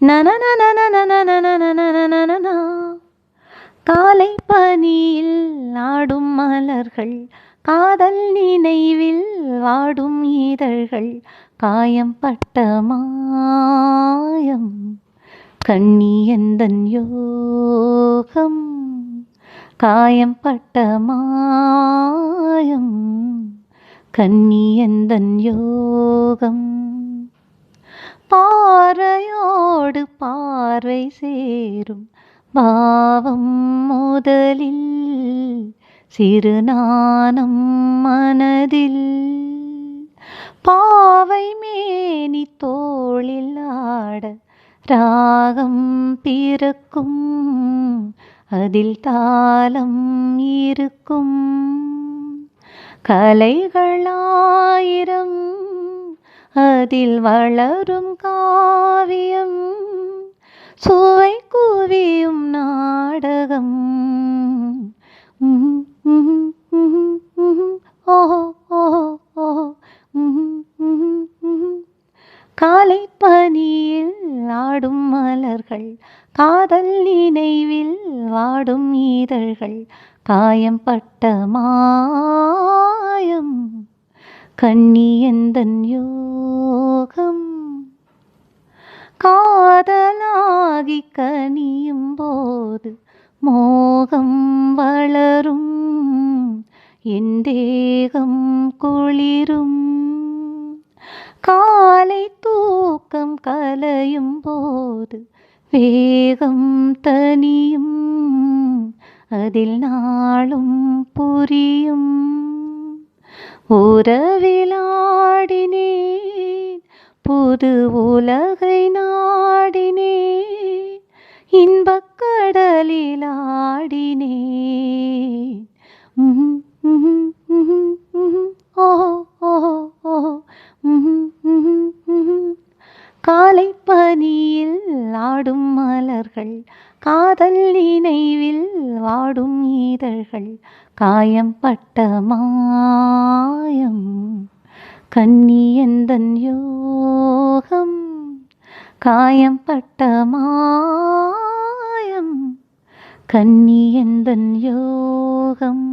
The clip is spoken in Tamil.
நனநனநனநனநனநனநனநனா. காலை பனியில் ஆடும் மலர்கள், காதல் நினைவில் வாடும் இதழ்கள், காயம் பட்ட மாயம் கண்ணி எந்தன் யோகம், காயம் பட்ட மாயம் கண்ணி எந்தன் யோகம். பாறையோடு பார்வை சேரும் பாவம் முதலில், சிறுநாணம் மனதில், பாவை மேனி தோளில் ஆட ராகம் பிறக்கும், அதில் தாளம் இருக்கும். கலைகளாயிரம் அதில் வளரும் காவியம், சுவை குவியும் நாடகம். காலை பனியில் ஆடும் மலர்கள், காதல் நினைவில் வாடும் இதழ்கள், காயம் பட்ட மாயம் கண்ணி எந்தன் யோகம். காதலாகி கனியும் போது மோகம் வளரும், என் தேகம் குளிரும். காலை தூக்கம் கலையும் போது வேகம் தனியும், அதில் நாளும் புரியும். உறவிலாடினேன், புது உலகை நாடினேன், இன்பக் கடலில் ஆடினேன். காலை பனியில் ஆடும் மலர்கள், காதல் நினைவில் வாடும் இதழ்கள், காயம் பட்ட மாயம் கண்ணி எந்தன் யோகம், காயம் பட்ட மாயம் கண்ணி எந்தன் யோகம்.